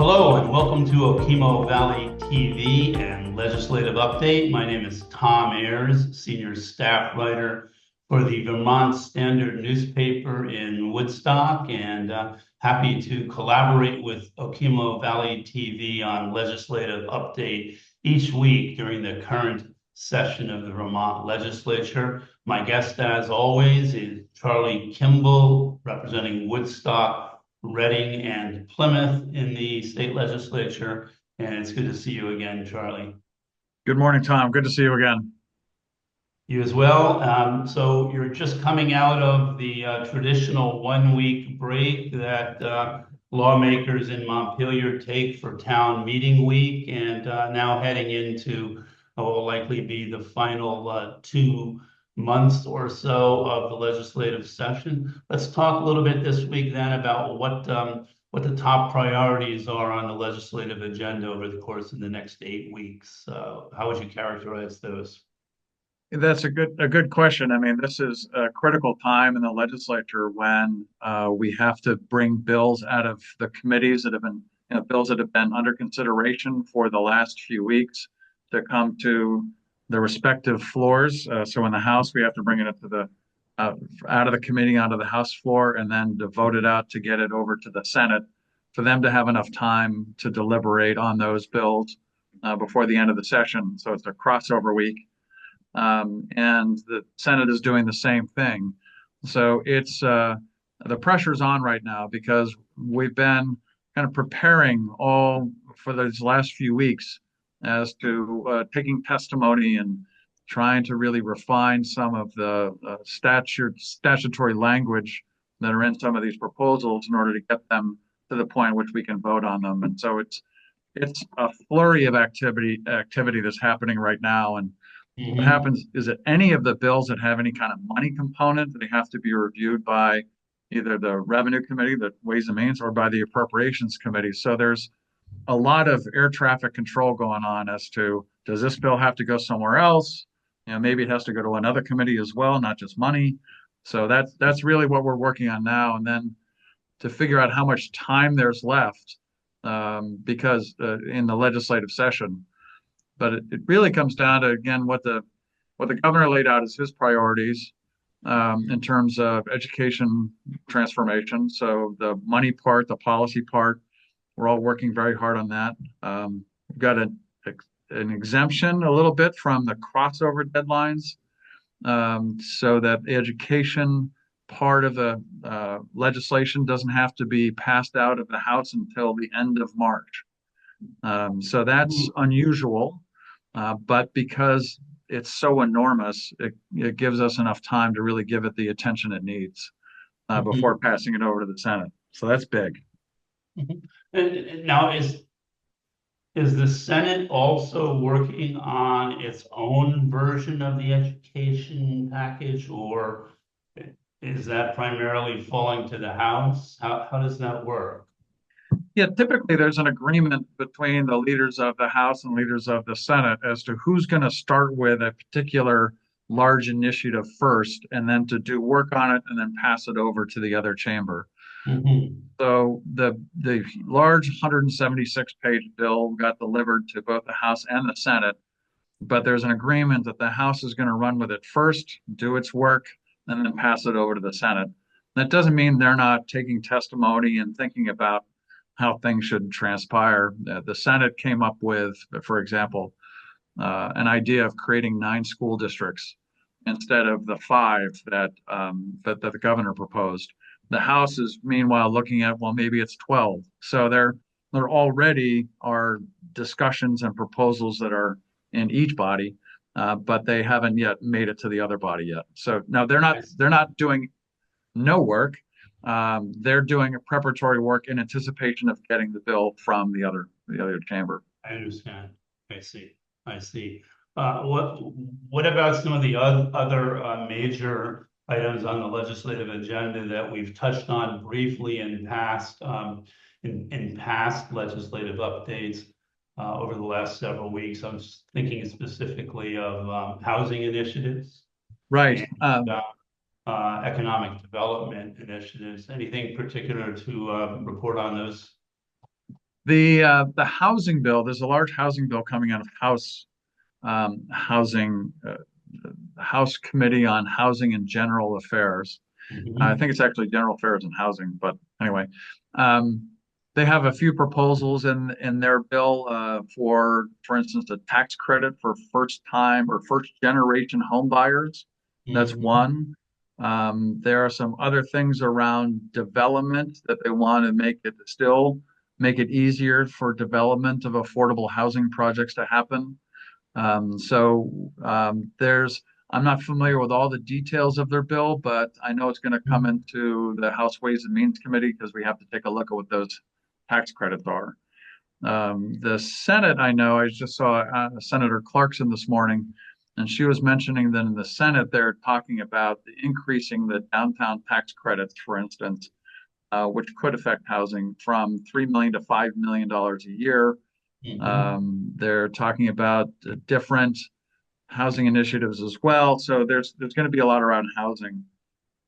Hello and welcome to Okemo Valley TV and Legislative Update. My name is Tom Ayres, Senior Staff Writer for the Vermont Standard newspaper in Woodstock, and happy to collaborate with Okemo Valley TV on Legislative Update each week during the current session of the Vermont Legislature. My guest, as always, is Charlie Kimbell, representing Woodstock, Reading, and Plymouth in the state legislature. And it's good to see you again, Charlie. Good morning, Tom. Good to see you again. You as well. So you're just coming out of the traditional 1 week break that lawmakers in Montpelier take for town meeting week, and now heading into what will likely be the final 2 months or so of the legislative session. Let's talk a little bit this week then about what the top priorities are on the legislative agenda over the course of the next 8 weeks. How would you characterize those? That's a good question. I mean, this is a critical time in the legislature when we have to bring bills out of the committees that have been, bills that have been under consideration for the last few weeks to come to the respective floors. So in the House, we have to bring it up to the out of the committee onto the House floor and then to vote it out to get it over to the Senate for them to have enough time to deliberate on those bills before the end of the session. So it's a crossover week. And the Senate is doing the same thing. So it's the pressure's on right now because we've been kind of preparing all for these last few weeks as to taking testimony and trying to really refine some of the statutory language that are in some of these proposals in order to get them to the point at which we can vote on them. And so it's a flurry of activity that's happening right now. And what Mhm. happens is that any of the bills that have any kind of money component, they have to be reviewed by either the Revenue Committee, the Ways and Means, or by the Appropriations Committee. So there's a lot of air traffic control going on as to does this bill have to go somewhere else? Maybe it has to go to another committee as well, not just money. So that's really what we're working on now. And then to figure out how much time there's left, because in the legislative session, but it really comes down to again what the governor laid out as his priorities in terms of education transformation. So the money part, the policy part, we're all working very hard on that. We've got an exemption a little bit from the crossover deadlines, so that the education part of the legislation doesn't have to be passed out of the House until the end of March. So that's unusual, but because it's so enormous, it gives us enough time to really give it the attention it needs before Mhm. passing it over to the Senate. So that's big. Mhm. And now, is the Senate also working on its own version of the education package, or is that primarily falling to the House? How does that work? Yeah, typically there's an agreement between the leaders of the House and leaders of the Senate as to who's going to start with a particular large initiative first, and then to do work on it and then pass it over to the other chamber. Mhm. So the large 176 page bill got delivered to both the House and the Senate, but there's an agreement that the House is going to run with it first, do its work, and then pass it over to the Senate. That doesn't mean they're not taking testimony and thinking about how things should transpire. The Senate came up with, for example, an idea of creating 9 school districts instead of the 5 that the governor proposed. The House is meanwhile looking at, well, maybe it's 12. So there already are discussions and proposals that are in each body, but they haven't yet made it to the other body yet. So now they're not doing no work. They're doing a preparatory work in anticipation of getting the bill from the other chamber. I understand. I see. I see. What about some of the other major items on the legislative agenda that we've touched on briefly in past legislative updates over the last several weeks? I'm thinking specifically of housing initiatives Right. and economic development initiatives. Anything particular to report on those? The housing bill, there's a large housing bill coming out of housing, House Committee on Housing and General Affairs. I Mhm. think it's actually General Affairs and Housing, but anyway, um, they have a few proposals in their bill for instance, a tax credit for first time or first generation home buyers. That's Mhm. one. There are some other things around development that they want to make it easier for development of affordable housing projects to happen. There's, I'm not familiar with all the details of their bill, but I know it's going to come into the House Ways and Means Committee because we have to take a look at what those tax credits are. The Senate, I know, I just saw Senator Clarkson this morning, and she was mentioning that in the Senate, they're talking about increasing the downtown tax credits, for instance, which could affect housing from $3 million to $5 million a year. Mhm. They're talking about different housing initiatives as well. So there's going to be a lot around housing.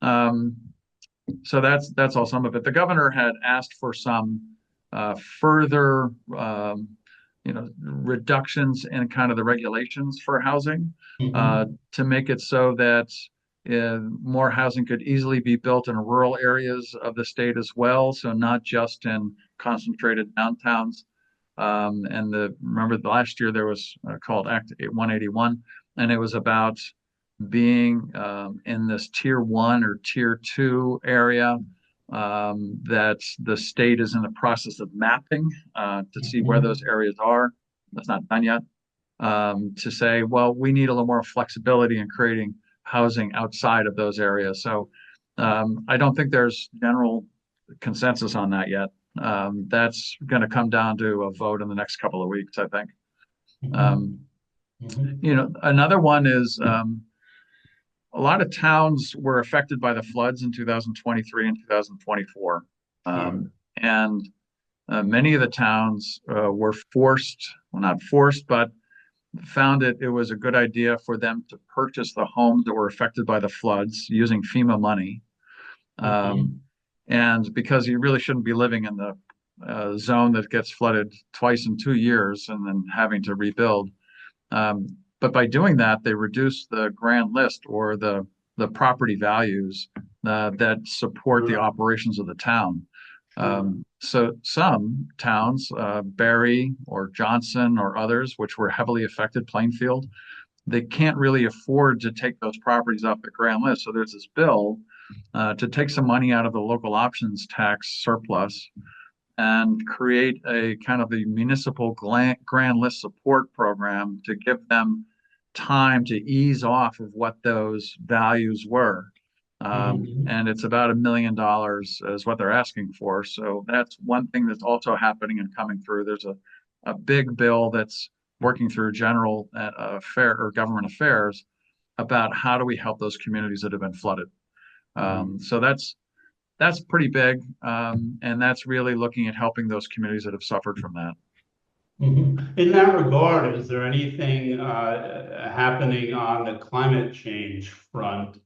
Um, so that's all some of it. The governor had asked for some further, reductions in kind of the regulations for housing Mhm. to make it so that more housing could easily be built in rural areas of the state as well. So not just in concentrated downtowns. Remember the last year there was called Act 181, and it was about being in this tier one or tier two area that the state is in the process of mapping to see where those Mhm. areas are. That's not done yet. To say, well, we need a little more flexibility in creating housing outside of those areas. So I don't think there's general consensus on that yet. That's going to come down to a vote in the next couple of weeks, I think. Um, Mhm. Mhm. Another one is a lot of towns were affected by the floods in 2023 and 2024. Sure. And Many of the towns were forced, well, not forced, but found it was a good idea for them to purchase the homes that were affected by the floods using FEMA money. Um, Mhm. and because you really shouldn't be living in the zone that gets flooded twice in 2 years and then having to rebuild. But by doing that, they reduce the grand list or the property values that support the Sure. operations of the town. Sure. So some towns, Barry or Johnson or others, which were heavily affected, Plainfield, they can't really afford to take those properties off the grand list. So there's this bill to take some money out of the local options tax surplus and create a kind of the municipal grand list support program to give them time to ease off of what those values were. Mhm. And it's about $1 million is what they're asking for. So that's one thing that's also happening and coming through. There's a big bill that's working through general affair or government affairs about how do we help those communities that have been flooded. Mhm. So that's pretty big, and that's really looking at helping those communities that have suffered from that. Mhm. In that regard, is there anything happening on the climate change front?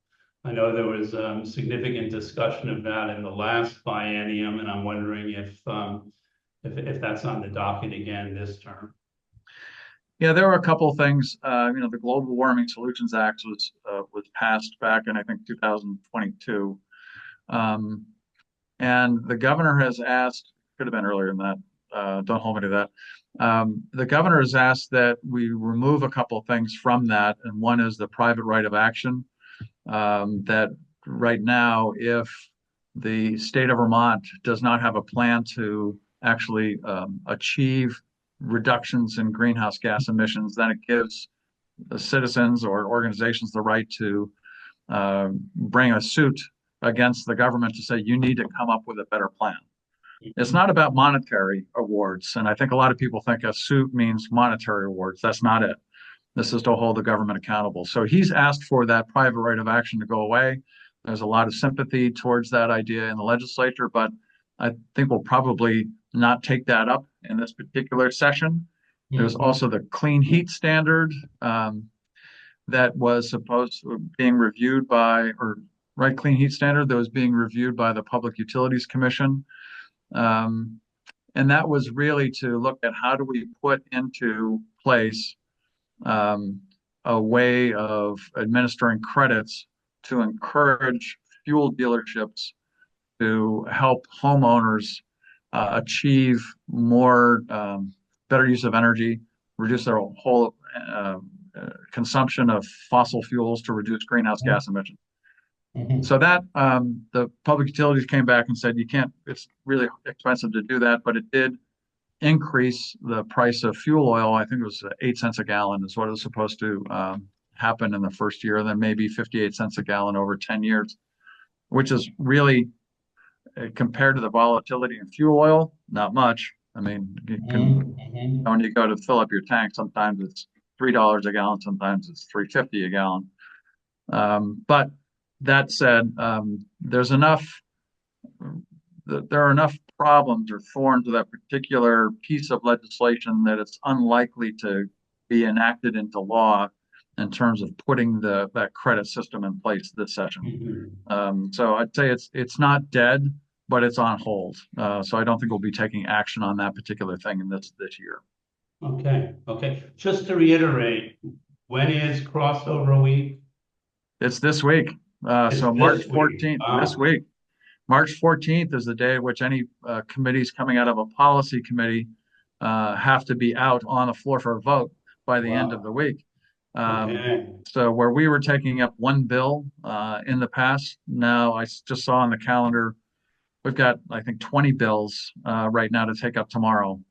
I know there was significant discussion of that in the last biennium, and I'm wondering if that's on the docket again this term. Yeah, there were a couple of things. The Global Warming Solutions Act was passed back in I think 2022, um, and the governor has asked. Could have been earlier than that. Don't hold me to that. The governor has asked that we remove a couple of things from that, and one is the private right of action. That right now, if the state of Vermont does not have a plan to actually achieve reductions in greenhouse gas emissions, then it gives the citizens or organizations the right to bring a suit against the government to say you need to come up with a better plan. It's not about monetary awards, and I think a lot of people think a suit means monetary awards. That's not it. This is to hold the government accountable. So he's asked for that private right of action to go away. There's a lot of sympathy towards that idea in the legislature, but I think we'll probably not take that up in this particular session. There's Mhm. also the clean heat standard that was being reviewed by, or right, clean heat standard that was being reviewed by the Public Utilities Commission. Um, And that was really to look at how do we put into place um, a way of administering credits to encourage fuel dealerships to help homeowners achieve more better use of energy, reduce their whole consumption of fossil fuels to reduce greenhouse gas emissions. Mhm. So that the public utilities came back and said you can't. It's really expensive to do that, but it did increase the price of fuel oil. I think it was 8 cents a gallon is what it was supposed to happen in the first year, and then maybe 58 cents a gallon over 10 years, which is really compared to the volatility in fuel oil, not much. I mean, you can Mhm. Mhm. when you go to fill up your tank, sometimes it's $3 a gallon, sometimes it's 3.50 a gallon. But that said, there are enough problems or thorns to that particular piece of legislation that it's unlikely to be enacted into law in terms of putting that credit system in place this session. Mhm. So I'd say it's not dead, but it's on hold. So I don't think we'll be taking action on that particular thing in this year. Okay, okay. Just to reiterate, when is crossover week? It's this week. It's So March this week. 14th, this Wow. week. March 14th is the day at which any committees coming out of a policy committee have to be out on the floor for a vote by the end of Wow. the week. Um, Okay. so where we were taking up one bill in the past, now just saw on the calendar, we've got, I think, 20 bills right now to take up tomorrow.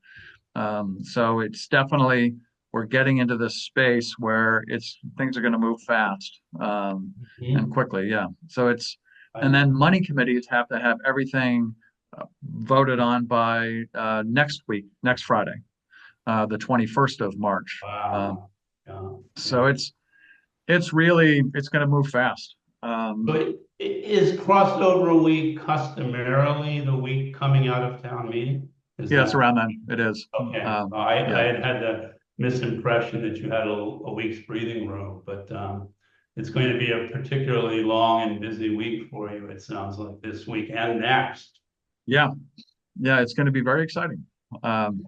So it's definitely, we're getting into this space where things are going to move fast and Mhm. quickly. Yeah. And I- then money committees have to have everything voted on by next week, next Friday, the 21st of March. Wow. Yeah, So yeah. it's going to move fast. Um, But is crossover week customarily the week coming out of town meeting? Is yeah, it's that around then. It is. okay? I Yeah. had had the misimpression that you had a week's breathing room, but it's going to be a particularly long and busy week for you, it sounds like this week and next. Yeah. Yeah. It's going to be very exciting. Um,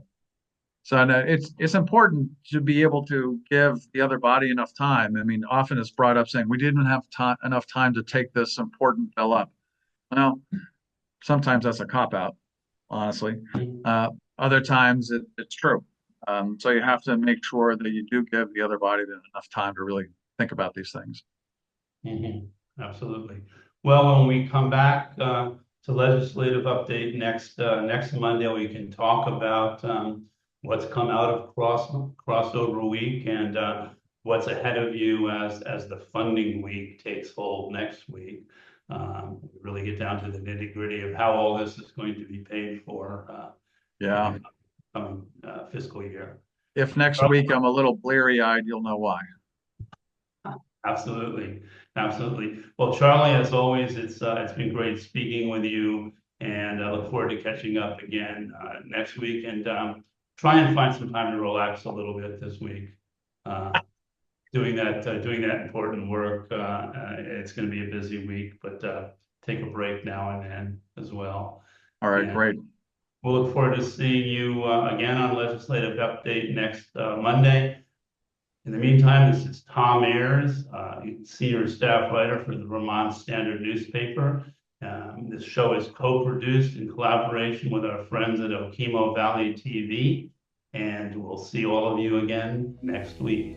So no, it's important to be able to give the other body enough time. I mean, often it's brought up saying we didn't have enough time to take this important bill up. Well, sometimes that's a cop out, honestly. Other times it's true. So you have to make sure that you do give the other body enough time to really think about these things. Mhm. Absolutely. Well, when we come back to legislative update next Monday, we can talk about what's come out of crossover week and what's ahead of you as the funding week takes hold next week. We really get down to the nitty gritty of how all this is going to be paid for in Yeah. the coming fiscal year. If next week I'm a little bleary eyed, you'll know why. Absolutely, absolutely. Well, Charlie, as always, it's been great speaking with you, and I look forward to catching up again next week and try and find some time to relax a little bit this week. Uh, doing that important work. It's going to be a busy week, but take a break now and then as well. All right, And great. we'll look forward to seeing you again on legislative update next Monday. In the meantime, this is Tom Ayres, senior staff writer for the Vermont Standard newspaper. This show is co-produced in collaboration with our friends at Okemo Valley TV, and we'll see all of you again next week.